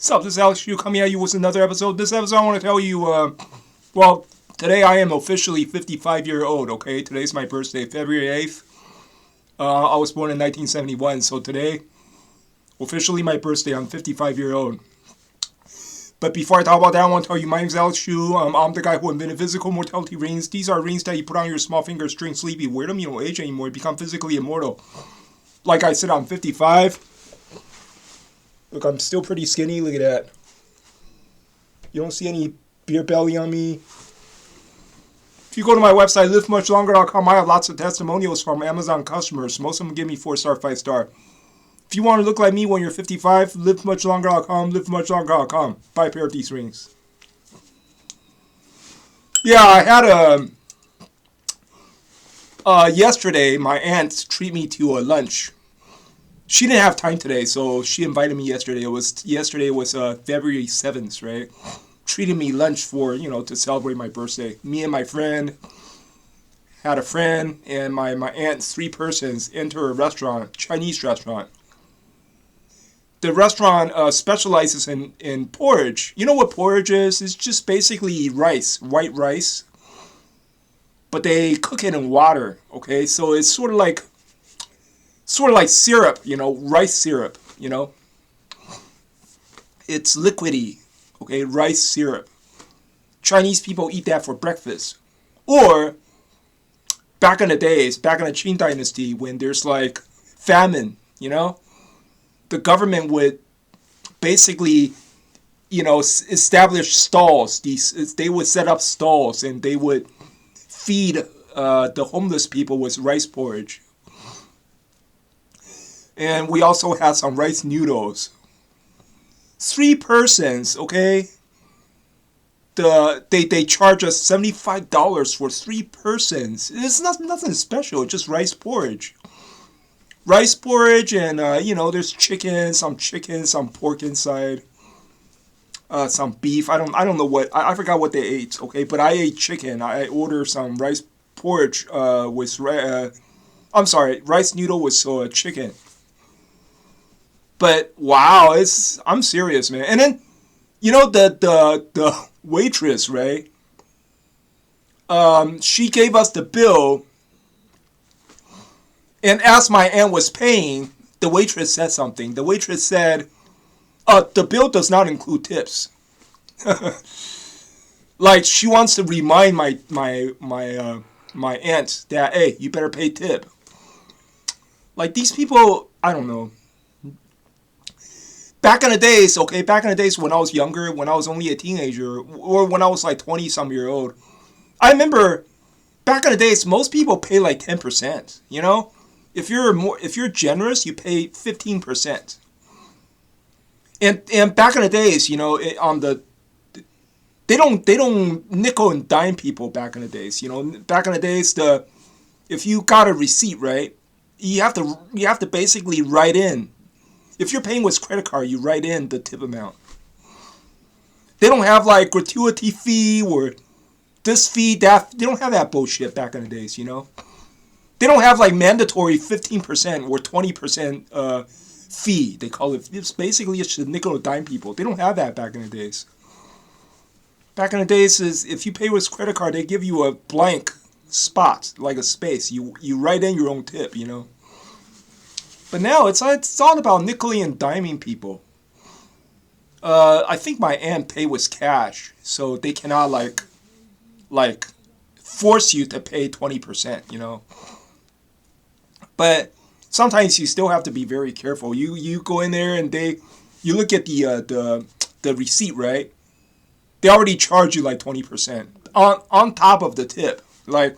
What's up? This is Alex Chiu coming at you with another episode. This episode I want to tell you, well, today I am officially 55-year-old, okay? Today's my birthday, February 8th. I was born in 1971, so today, officially my birthday, I'm 55-year-old. But before I talk about that, I want to tell you, my name's Alex Chiu. I'm the guy who invented physical mortality rings. These are rings that you put on your small fingers during sleep. You wear them, you don't age anymore. You become physically immortal. Like I said, I'm 55. Look, I'm still pretty skinny. Look at that. You don't see any beer belly on me. If you go to my website, livemuchlonger.com, I have lots of testimonials from Amazon customers. Most of them give me 4-star, 5-star. If you want to look like me when you're 55, livemuchlonger.com, livemuchlonger.com. Buy a pair of these rings. Yeah, I had yesterday, my aunt treated me to a lunch. She didn't have time today, so she invited me yesterday. Yesterday was February 7th, right? Treated me lunch for, to celebrate my birthday. Me and my friend had a friend, and my aunt, 3 persons, enter a restaurant, Chinese restaurant. The restaurant specializes in porridge. You know what porridge is? It's just basically rice, white rice. But they cook it in water, okay? So it's sort of like syrup, rice syrup, It's liquidy, okay, rice syrup. Chinese people eat that for breakfast. Or, back in the Qing dynasty, when there's like famine, the government would basically, establish stalls. They would set up stalls and they would feed the homeless people with rice porridge. And we also had some rice noodles. 3 persons, okay? They charge us $75 for 3 persons. It's nothing special, just rice porridge. Rice porridge and, there's some pork inside. Some beef. I don't know what, I forgot what they ate, okay? But I ate chicken. I ordered some rice porridge with, rice noodle with chicken. But wow, I'm serious, man. And then, the waitress, right? She gave us the bill, and as my aunt was paying, the waitress said something. The waitress said, "The bill does not include tips." Like she wants to remind my aunt that, hey, you better pay tip. Like these people, I don't know. Back in the days when I was younger, when I was only a teenager, or when I was like 20-some-year-old, I remember back in the days, most people pay like 10%, If you're generous, you pay 15%. And back in the days, they don't nickel and dime people back in the days, Back in the days, if you got a receipt, right, you have to basically write in. If you're paying with credit card, you write in the tip amount. They don't have like gratuity fee or this fee, that. They don't have that bullshit back in the days, They don't have like mandatory 15% or 20% fee. They call it. It's basically just to nickel and dime people. They don't have that back in the days. Back in the days, is if you pay with credit card, they give you a blank spot, like a space. You write in your own tip, But now it's all about nickeling and diming people. I think my aunt paid with cash, so they cannot like force you to pay 20%, But sometimes you still have to be very careful. You go in there and you look at the receipt, right? They already charge you like 20% on top of the tip, like.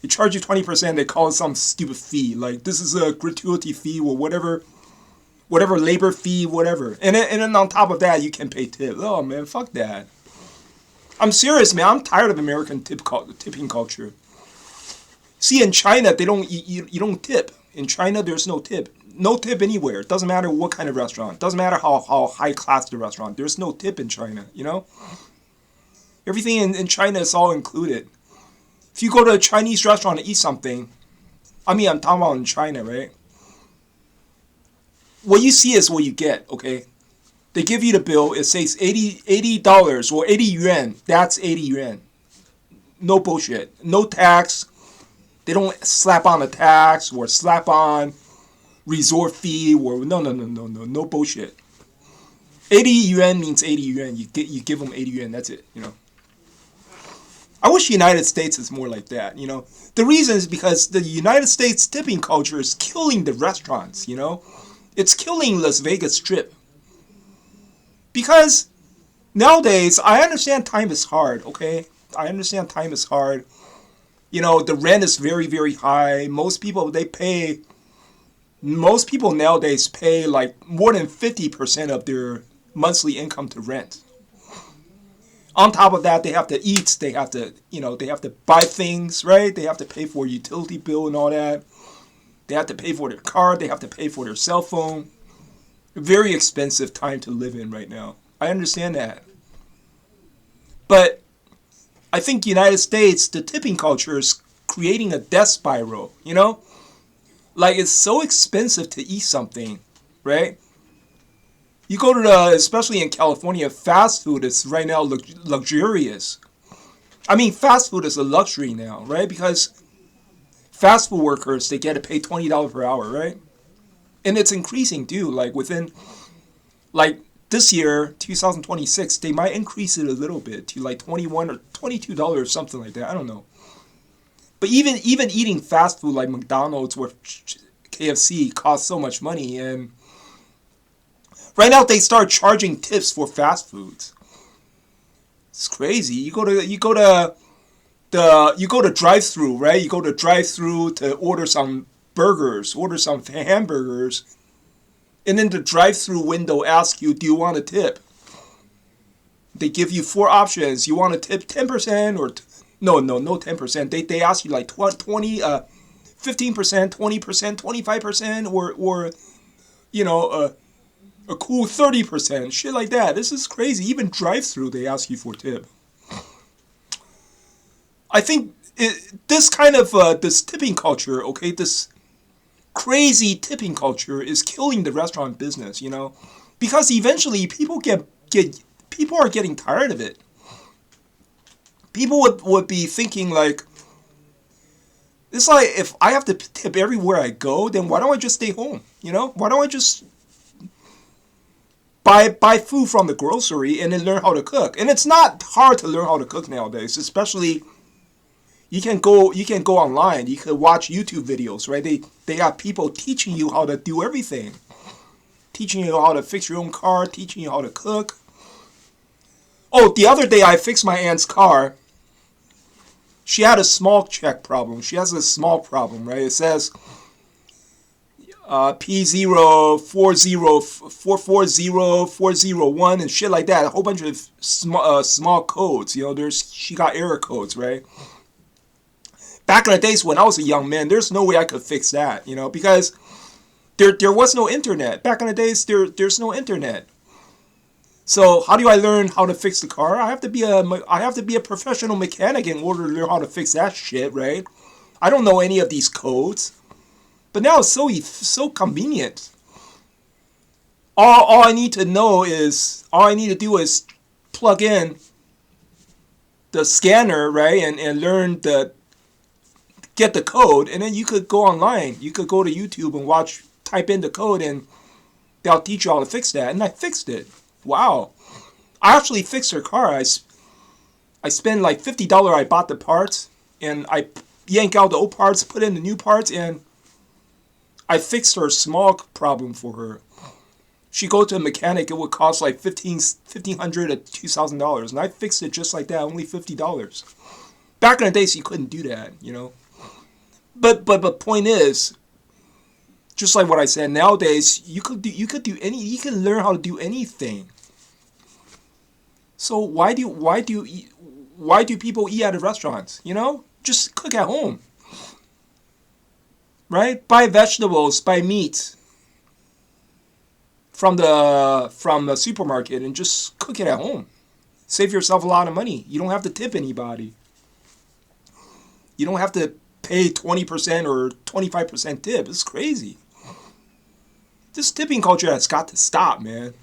They charge you 20%, they call it some stupid fee. Like, this is a gratuity fee or whatever labor fee, whatever. And then on top of that, you can pay tip. Oh, man, fuck that. I'm serious, man. I'm tired of American tipping culture. See, in China, you don't tip. In China, there's no tip. No tip anywhere. It doesn't matter what kind of restaurant. It doesn't matter how high class the restaurant. There's no tip in China, Everything in China is all included. If you go to a Chinese restaurant to eat something, I'm talking about in China, right? What you see is what you get, okay? They give you the bill. It says $80 or 80 yuan. That's 80 yuan. No bullshit. No tax. They don't slap on a tax or slap on resort fee or no bullshit. 80 yuan means 80 yuan. You give them 80 yuan. That's it. I wish the United States is more like that. The reason is because the United States tipping culture is killing the restaurants. It's killing Las Vegas Strip. Because nowadays, I understand time is hard, okay? I understand time is hard. The rent is very, very high. Most people nowadays pay like more than 50% of their monthly income to rent. On top of that, they have to eat. They have to buy things, right? They have to pay for a utility bill and all that. They have to pay for their car. They have to pay for their cell phone. Very expensive time to live in right now. I understand that. But I think United States, the tipping culture is creating a death spiral, Like it's so expensive to eat something, right? You go to especially in California, fast food is right now luxurious. I mean, fast food is a luxury now, right? Because fast food workers, they get to pay $20 per hour, right? And it's increasing too. Like this year, 2026, they might increase it a little bit to like $21 or $22, something like that. I don't know. But even eating fast food like McDonald's or KFC costs so much money, and right now they start charging tips for fast foods. It's crazy. You go to drive-through, right? You go to drive-through to order some burgers, order some hamburgers, and then the drive-through window asks you, "Do you want a tip?" They give you 4 options. You want to tip 10% or no 10%. They ask you like 20, 15%, 20%, 25%, or a cool 30%, shit like that. This is crazy. Even drive-through, they ask you for tip. I think this kind of this tipping culture, okay, this crazy tipping culture is killing the restaurant business, because eventually people people are getting tired of it. People would be thinking like, it's like, if I have to tip everywhere I go, then why don't I just stay home? Why don't I just buy food from the grocery and then learn how to cook? And it's not hard to learn how to cook nowadays, especially you can go online. You can watch YouTube videos, right? They have people teaching you how to do everything, teaching you how to fix your own car, teaching you how to cook. Oh, the other day I fixed my aunt's car. She had a small check problem. She has a small problem, right? It says P04040401 and shit like that. A whole bunch of small codes. She got error codes, right? Back in the days when I was a young man, there's no way I could fix that, because there was no internet. Back in the days, there's no internet. So how do I learn how to fix the car? I have to be a professional mechanic in order to learn how to fix that shit, right? I don't know any of these codes. But now it's so convenient. All I need to do is plug in the scanner, right, and learn get the code, and then you could go online. You could go to YouTube and type in the code, and they'll teach you how to fix that. And I fixed it. Wow. I actually fixed her car. I spent like $50. I bought the parts, and I yank out the old parts, put in the new parts, and I fixed her small problem for her. She go to a mechanic, it would cost like $1,500 to $2,000, and I fixed it just like that, only $50. Back in the days, you couldn't do that, But point is, just like what I said, nowadays you can learn how to do anything. So why do people eat at restaurants? Just cook at home. Right? Buy vegetables, buy meat from the supermarket and just cook it at home. Save yourself a lot of money. You don't have to tip anybody. You don't have to pay 20% or 25% tip. It's crazy. This tipping culture has got to stop, man.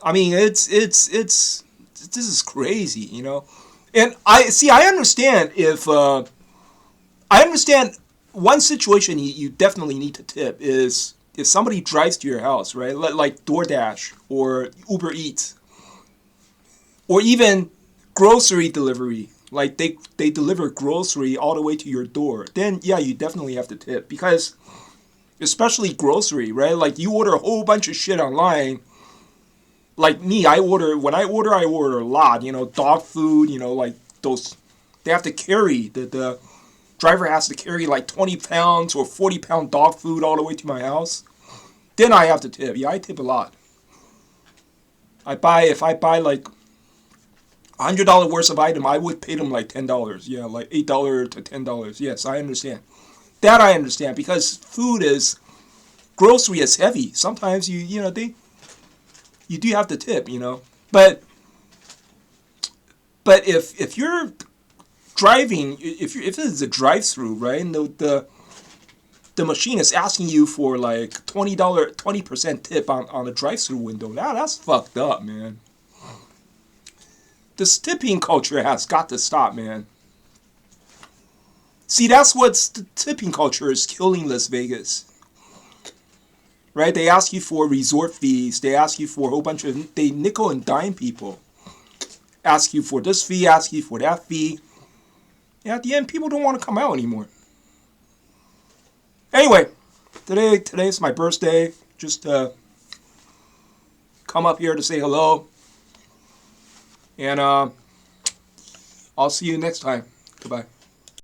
I mean, it's this is crazy, you know. And I see. I understand if I understand one situation you definitely need to tip is if somebody drives to your house, right? Like DoorDash or Uber Eats or even grocery delivery. Like they deliver grocery all the way to your door. Then yeah, you definitely have to tip because especially grocery, right? Like you order a whole bunch of shit online. Like me, I order a lot. You know, dog food. You know, like those. They have to carry the driver has to carry like 20 pounds or 40 pound dog food all the way to my house. Then I have to tip. Yeah, I tip a lot. If I buy like $100 worth of item, I would pay them like $10. Yeah, like $8 to $10. Yes, I understand. That I understand because food is grocery is heavy. Sometimes you do have to tip, you know. But if you're driving, if it's a drive-through, right, and the machine is asking you for like $20, 20% tip on a drive-through window, now that's fucked up, man. This tipping culture has got to stop, man. See, that's what's the tipping culture is killing Las Vegas. Right? They ask you for resort fees. They ask you for a whole bunch of they nickel and dime people. Ask you for this fee, ask you for that fee. And at the end, people don't want to come out anymore. Anyway, today's my birthday. Just come up here to say hello. And I'll see you next time. Goodbye.